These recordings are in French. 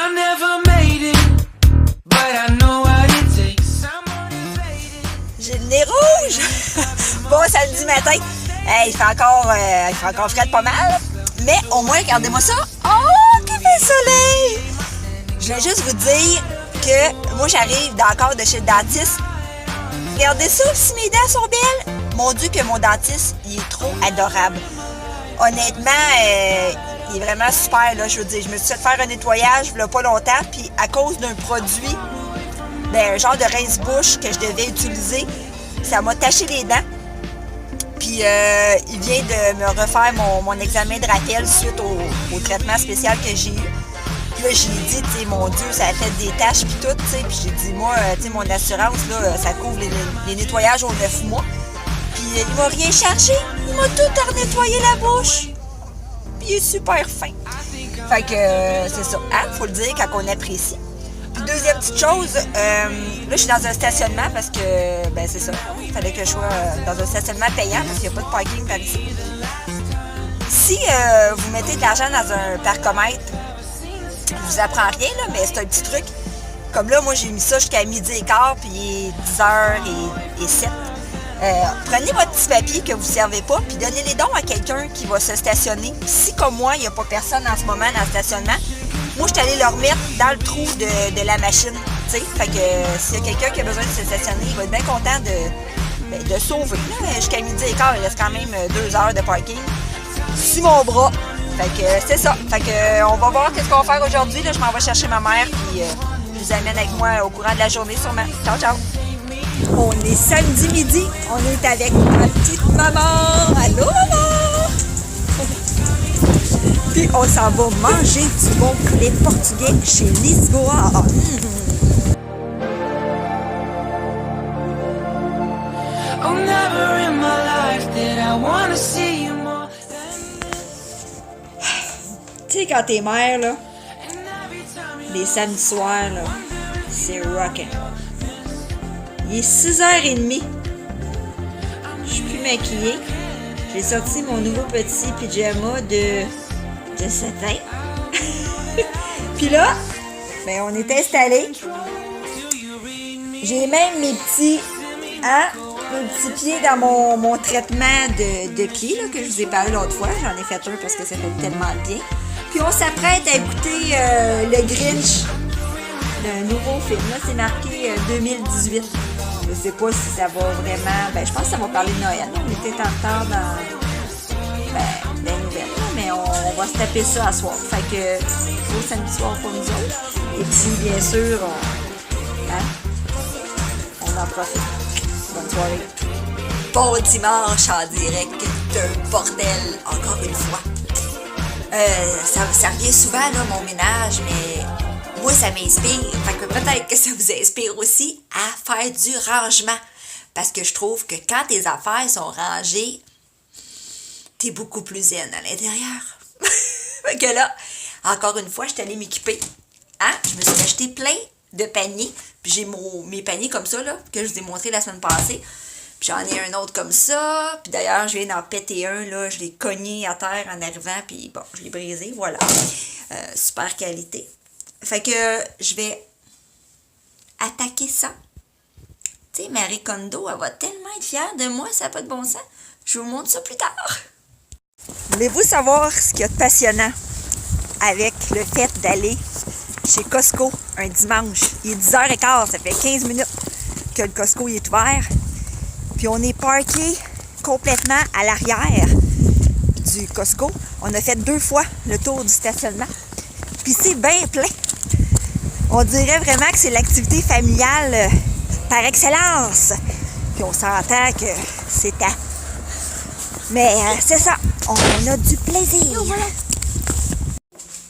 I never made it, but I know what it takes. I'm motivated. J'ai le nez rouge! Bon samedi matin. Hey, il fait encore frais pas mal. Mais au moins, regardez-moi ça. Oh, qu'il fait soleil! Je vais juste vous dire que moi, j'arrive encore de chez le dentiste. Regardez ça, si mes dents sont belles. Mon Dieu que mon dentiste, il est trop adorable. Honnêtement, il est vraiment super, là. Je veux dire, je me suis fait faire un nettoyage il y a pas longtemps, puis à cause d'un produit, un genre de rince-bouche que je devais utiliser, ça m'a taché les dents. Puis il vient de me refaire mon examen de rappel suite au traitement spécial que j'ai eu. Puis là, j'ai dit, tu sais, mon Dieu, ça a fait des taches puis tout, tu sais. Puis j'ai dit, moi, tu sais, mon assurance, là, ça couvre les nettoyages aux 9 mois. Puis il m'a rien chargé. Il m'a tout nettoyé la bouche. Puis il est super fin. Fait que c'est ça. Hein? Faut le dire quand on apprécie. Puis deuxième petite chose, là, je suis dans un stationnement parce que, ben c'est ça. Il fallait que je sois dans un stationnement payant parce qu'il n'y a pas de parking par ici. Si vous mettez de l'argent dans un parcomètre, je vous apprends rien, là, mais c'est un petit truc. Comme là, moi, j'ai mis ça jusqu'à 12h15, puis il est 10h07. Prenez votre petit papier que vous ne servez pas, puis donnez les dons à quelqu'un qui va se stationner. Si, comme moi, il n'y a pas personne en ce moment dans le stationnement, moi, je suis allée le remettre dans le trou de la machine. T'sais? Fait que s'il y a quelqu'un qui a besoin de se stationner, il va être bien content de sauver. Là, jusqu'à 12h15, il reste quand même 2 heures de parking sur mon bras. Fait que c'est ça. Fait que on va voir qu'est-ce qu'on va faire aujourd'hui. Là, je m'en vais chercher ma mère, puis je vous amène avec moi au courant de la journée sûrement. Ciao, ciao! On est samedi midi. On est avec ma petite maman. Allô, maman! Puis on s'en va manger du bon poulet portugais chez Lisboa. Oh, never in my life did I wanna see you more. Tu sais, quand t'es mère, là, les samedis soirs, là, c'est rockin'. Il est 6h30. Je suis plus maquillée. J'ai sorti mon nouveau petit pyjama de satin. Puis là, ben, on est installés. J'ai même mes petits pieds dans mon traitement de pieds là, que je vous ai parlé l'autre fois. J'en ai fait un parce que ça fait tellement bien. Puis on s'apprête à écouter le Grinch d'un nouveau film. Là, c'est marqué 2018. Je sais pas si ça va vraiment... Ben, je pense que ça va parler de Noël. On était en retard dans les nouvelles. Là, mais on va se taper ça à soir. Fait que beau samedi soir pour nous autres. Et puis, bien sûr, on en profite. Bonne soirée. Bon dimanche en direct d'un bordel, encore une fois. Ça revient souvent, là, mon ménage, mais moi, ça m'inspire. Fait que peut-être que ça vous inspire aussi à faire du rangement. Parce que je trouve que quand tes affaires sont rangées, t'es beaucoup plus zen à l'intérieur. Fait que là, encore une fois, je suis allée m'équiper. Je me suis acheté plein de paniers. Puis j'ai mes paniers comme ça, là, que je vous ai montré la semaine passée. Puis j'en ai un autre comme ça. Puis d'ailleurs, je viens d'en péter un, là. Je l'ai cogné à terre en arrivant. Puis bon, je l'ai brisé, voilà. Super qualité. Fait que je vais attaquer ça. Tu sais, Marie Kondo, elle va tellement être fière de moi, ça n'a pas de bon sens. Je vous montre ça plus tard. Voulez-vous savoir ce qu'il y a de passionnant avec le fait d'aller chez Costco un dimanche? Il est 10h15, ça fait 15 minutes que le Costco est ouvert. Puis on est parké complètement à l'arrière du Costco. On a fait 2 fois le tour du stationnement. Puis c'est bien plein. On dirait vraiment que c'est l'activité familiale par excellence. Puis on s'entend que c'est à... Mais c'est ça, on a du plaisir.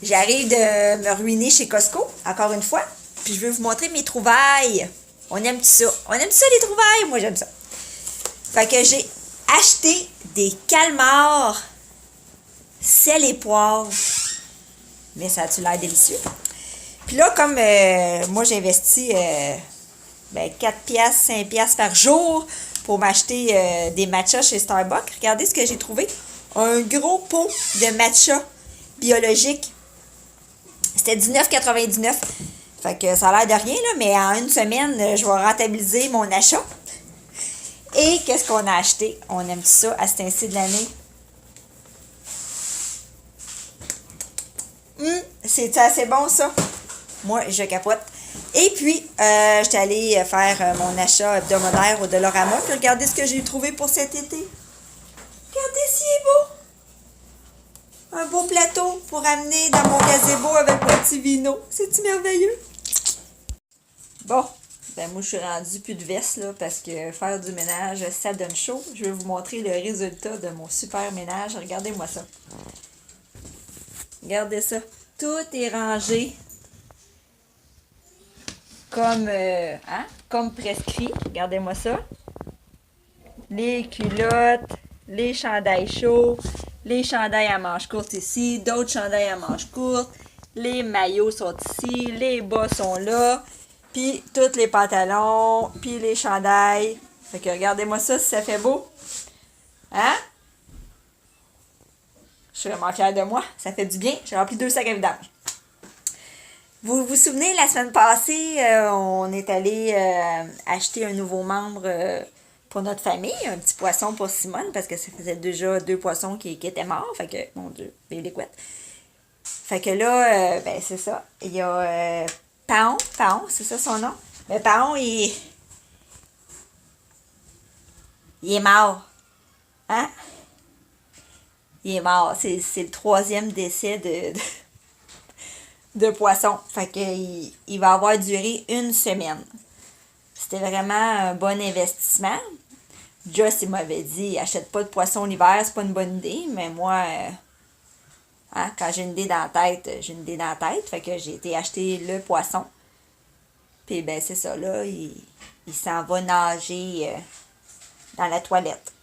J'arrive de me ruiner chez Costco, encore une fois. Puis je veux vous montrer mes trouvailles. On aime ça. On aime ça les trouvailles, moi j'aime ça. Fait que j'ai acheté des calmars, sel et poivre. Mais ça a-tu l'air délicieux? Puis là, comme moi j'investis 4 piastres, 5 piastres par jour pour m'acheter des matchas chez Starbucks, regardez ce que j'ai trouvé. Un gros pot de matcha biologique. C'était 19,99. Fait que ça a l'air de rien, là, mais en une semaine, je vais rentabiliser mon achat. Et qu'est-ce qu'on a acheté? On aime ça à cet ainsi de l'année. C'est assez bon, ça? Moi, je capote. Et puis, j'étais allée faire mon achat hebdomadaire au Dollarama. Puis regardez ce que j'ai trouvé pour cet été. Regardez s'il est beau. Un beau plateau pour amener dans mon gazebo avec mon petit vino. C'est-tu merveilleux? Bon, ben moi, je suis rendue plus de veste, là, parce que faire du ménage, ça donne chaud. Je vais vous montrer le résultat de mon super ménage. Regardez-moi ça. Regardez ça. Tout est rangé comme prescrit. Regardez-moi ça. Les culottes, les chandails chauds, les chandails à manches courtes ici, d'autres chandails à manches courtes, les maillots sont ici, les bas sont là, puis tous les pantalons, puis les chandails. Fait que regardez-moi ça si ça fait beau. Hein? Je suis vraiment fière de moi. Ça fait du bien. J'ai rempli 2 sacs à vidange. Vous vous souvenez, la semaine passée, on est allé acheter un nouveau membre pour notre famille, un petit poisson pour Simone, parce que ça faisait déjà 2 poissons qui étaient morts. Fait que, mon Dieu, bébé couette. Fait que là, ben c'est ça. Il y a Paon, c'est ça son nom. Mais Paon, il est mort. Hein? Il est mort. C'est le 3e décès de poisson. Fait que il va avoir duré 1 semaine. C'était vraiment un bon investissement. Joss, il m'avait dit, achète pas de poisson l'hiver, c'est pas une bonne idée. Mais moi, quand j'ai une idée dans la tête, j'ai une idée dans la tête. Fait que j'ai été acheter le poisson. Puis ben c'est ça, là, il s'en va nager dans la toilette.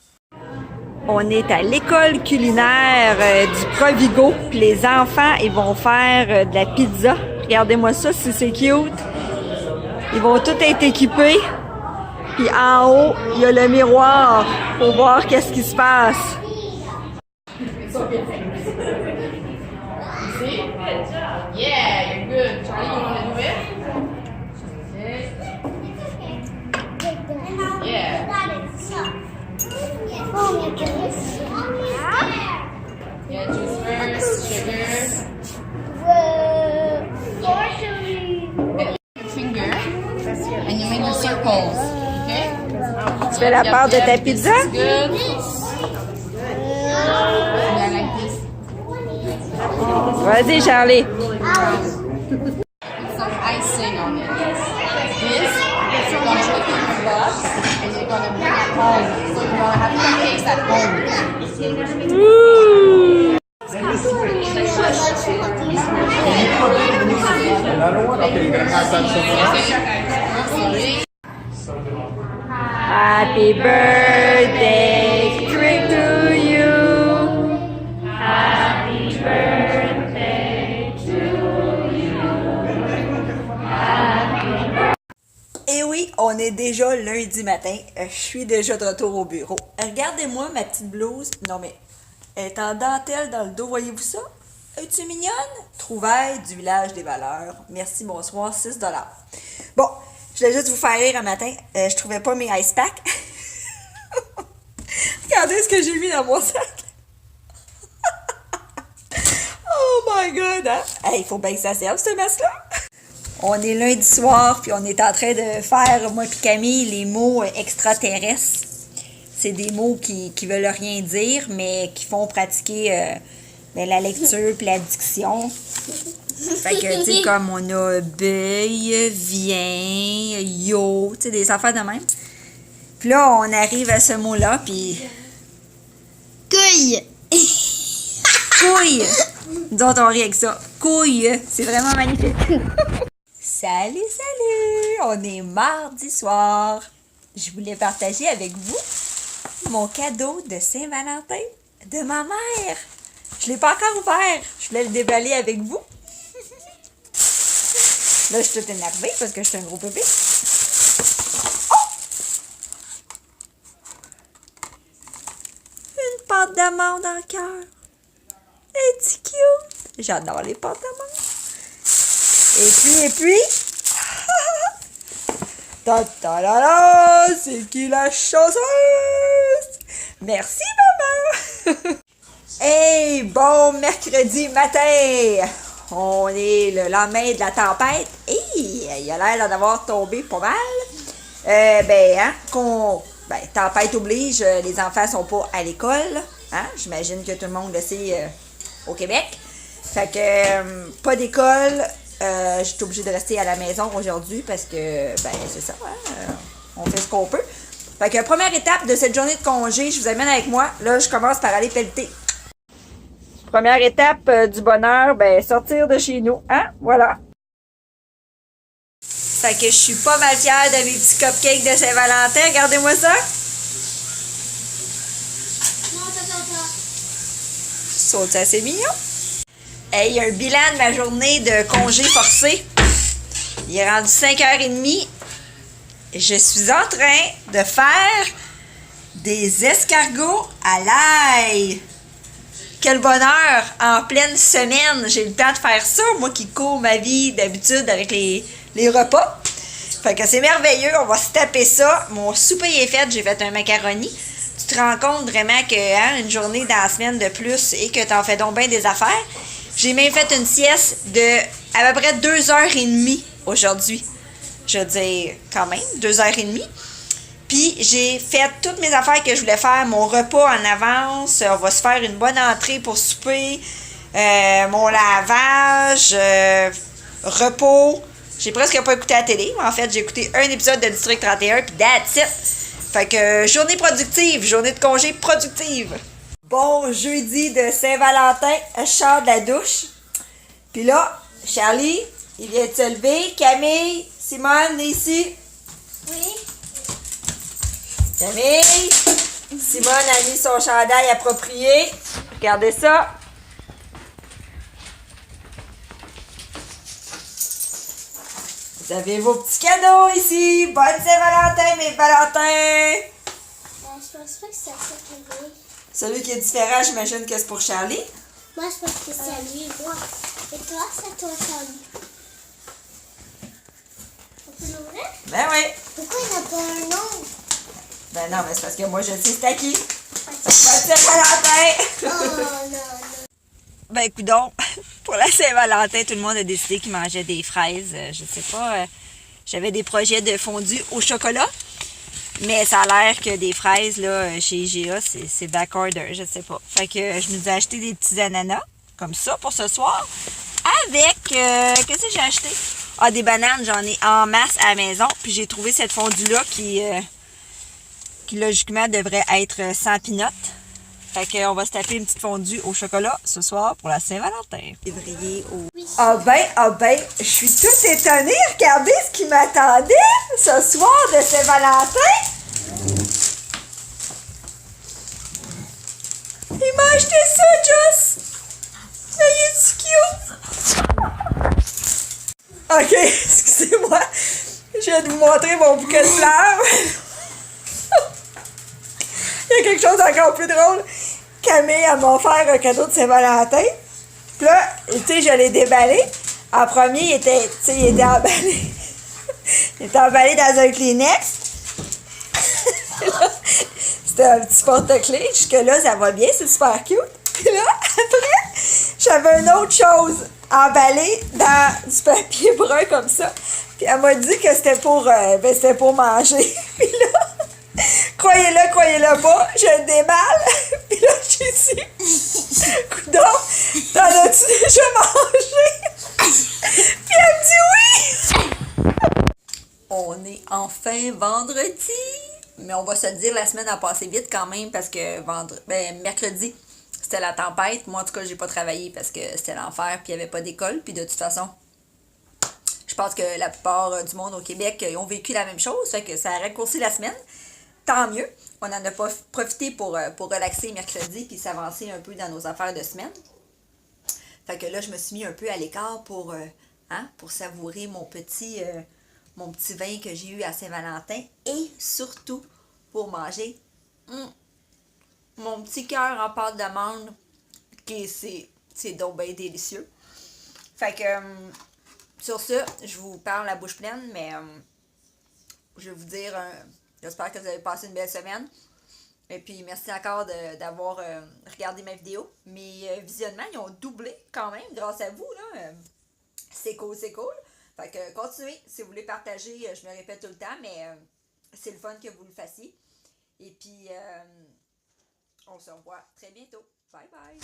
On est à l'école culinaire du Provigo. Puis les enfants, ils vont faire de la pizza. Regardez-moi ça, si c'est cute. Ils vont tous être équipés. Puis en haut, il y a le miroir pour voir qu'est-ce qui se passe. Yeah, you're good. Charlie, you want to do it? Yeah. Yeah, juice first, sugar. Finger. And you make the circles. Okay? Tu fais la part de ta pizza? Good. Yeah, like this. Vas-y, Charlie. Some icing on it. This, you're gonna put in your box and you're gonna bring it home. So you're gonna have cupcakes at home. Another one? Okay, you're gonna pass that somewhere else? Happy birthday to you. Happy birthday to you. Et oui, on est déjà lundi matin. Je suis déjà de retour au bureau. Regardez-moi ma petite blouse. Non mais, elle est en dentelle dans le dos. Voyez-vous ça? Es-tu mignonne? Trouvaille du village des valeurs. Merci, bonsoir, 6 $. Bon, je voulais juste vous faire rire un matin. Je trouvais pas mes ice packs. Regardez ce que j'ai mis dans mon sac. Oh my god, hein? Hey, il faut bien que ça serve, ce masque-là. On est lundi soir, puis on est en train de faire, moi et Camille, les mots extraterrestres. C'est des mots qui veulent rien dire, mais qui font pratiquer la lecture puis la diction. Fait que, tu sais, comme on a beuille, viens, yo, tu sais, des affaires de même. Puis là, on arrive à ce mot-là, puis... Couille! Couille! Nous autres, on rit avec ça. Couille! C'est vraiment magnifique. Salut, salut! On est mardi soir. Je voulais partager avec vous mon cadeau de Saint-Valentin de ma mère. Je ne l'ai pas encore ouvert. Je voulais le déballer avec vous. Là, je suis toute énervée parce que je suis un gros bébé. Oh! Une pâte d'amande en cœur. Elle est cute. J'adore les pâtes d'amande. Et puis... Ta ta la la, c'est qui la chanceuse? Merci, maman! Hey, bon mercredi matin! On est le lendemain de la tempête. Hey, il a l'air d'en avoir tombé pas mal. Tempête oblige, les enfants sont pas à l'école. Hein? J'imagine que tout le monde le sait au Québec. Fait que pas d'école. J'étais obligée de rester à la maison aujourd'hui parce que, c'est ça, hein? On fait ce qu'on peut. Fait que première étape de cette journée de congé, je vous amène avec moi. Là, je commence par aller pelleter. Première étape du bonheur, sortir de chez nous, hein? Voilà. Fait que je suis pas mal fière de mes petits cupcakes de Saint-Valentin. Regardez-moi ça. C'est assez mignon. Hey, il y a un bilan de ma journée de congé forcé. Il est rendu 5h30. Je suis en train de faire des escargots à l'ail. Quel bonheur! En pleine semaine, j'ai le temps de faire ça. Moi qui cours ma vie d'habitude avec les repas. Fait que c'est merveilleux. On va se taper ça. Mon souper est fait. J'ai fait un macaroni. Tu te rends compte vraiment que une journée dans la semaine de plus et que t'en fais donc bien des affaires. J'ai même fait une sieste de à peu près 2h30 aujourd'hui. Je veux dire, quand même, 2h30. Puis, j'ai fait toutes mes affaires que je voulais faire. Mon repas en avance. On va se faire une bonne entrée pour souper. Mon lavage. Repos. J'ai presque pas écouté la télé. Mais en fait, j'ai écouté un épisode de District 31. Puis, that's it. Fait que, journée productive. Journée de congé productive. Bon jeudi de Saint-Valentin, je sors de la douche. Puis là, Charlie, il vient de se lever. Camille, Simone, ici. Oui. Camille, Simone a mis son chandail approprié. Regardez ça. Vous avez vos petits cadeaux ici. Bonne Saint-Valentin, mes Valentins. Je pense pas que c'est ça qui est. Celui qui est différent, j'imagine que c'est pour Charlie. Moi, je pense que c'est à lui. Moi. Et toi, c'est à toi, Charlie. On peut l'ouvrir? Ben oui. Pourquoi il n'a pas un nom? Ben non, mais c'est parce que moi, je sais c'est à qui. Bonne Saint-Valentin. Oh non. Ben, coudonc, pour la Saint-Valentin, tout le monde a décidé qu'il mangeait des fraises. Je sais pas, j'avais des projets de fondu au chocolat. Mais ça a l'air que des fraises, là, chez IGA, c'est backorder, je sais pas. Fait que je nous ai acheté des petits ananas, comme ça, pour ce soir. Avec, qu'est-ce que j'ai acheté? Ah, des bananes, j'en ai en masse à la maison. Puis j'ai trouvé cette fondue-là qui logiquement, devrait être sans peanut. Fait qu'on va se taper une petite fondue au chocolat ce soir pour la Saint-Valentin. Février au... Ah ben, je suis toute étonnée. Regardez ce qui m'attendait ce soir de Saint-Valentin. Il m'a acheté ça, Joss. Mais il est cute. Ok, excusez-moi. Je viens de vous montrer mon bouquet de fleurs. Il y a quelque chose d'encore plus drôle. Camille, elle m'a offert un cadeau de Saint-Valentin. Puis là, tu sais, je l'ai déballé. En premier, il était emballé. Il était emballé dans un Kleenex. C'était un petit porte-clés. Jusque-là, ça va bien, c'est super cute. Puis là, après, j'avais une autre chose emballée dans du papier brun comme ça. Puis elle m'a dit que c'était pour manger. Puis là, croyez-le pas, je le déballe. Puis là, j'ai dit, coudonc, t'en as-tu déjà mangé? Puis elle me dit oui. On est enfin vendredi. Mais on va se le dire, la semaine a passé vite quand même parce que mercredi, c'était la tempête. Moi, en tout cas, j'ai pas travaillé parce que c'était l'enfer puis il n'y avait pas d'école. Puis de toute façon, je pense que la plupart du monde au Québec ont vécu la même chose. Fait que ça a raccourci la semaine. Tant mieux. On en a profité pour relaxer mercredi puis s'avancer un peu dans nos affaires de semaine. Fait que là, je me suis mis un peu à l'écart pour savourer mon petit vin que j'ai eu à Saint-Valentin et surtout pour manger mon petit cœur en pâte d'amande qui c'est donc bien délicieux. Fait que Sur ce, je vous parle la bouche pleine, mais je vais vous dire, j'espère que vous avez passé une belle semaine. Et puis, merci encore d'avoir regardé ma vidéo. Mes visionnements, ils ont doublé quand même grâce à vous, là. C'est cool, c'est cool. Fait que continuez, si vous voulez partager, je me répète tout le temps, mais c'est le fun que vous le fassiez. Et puis, on se revoit très bientôt. Bye bye!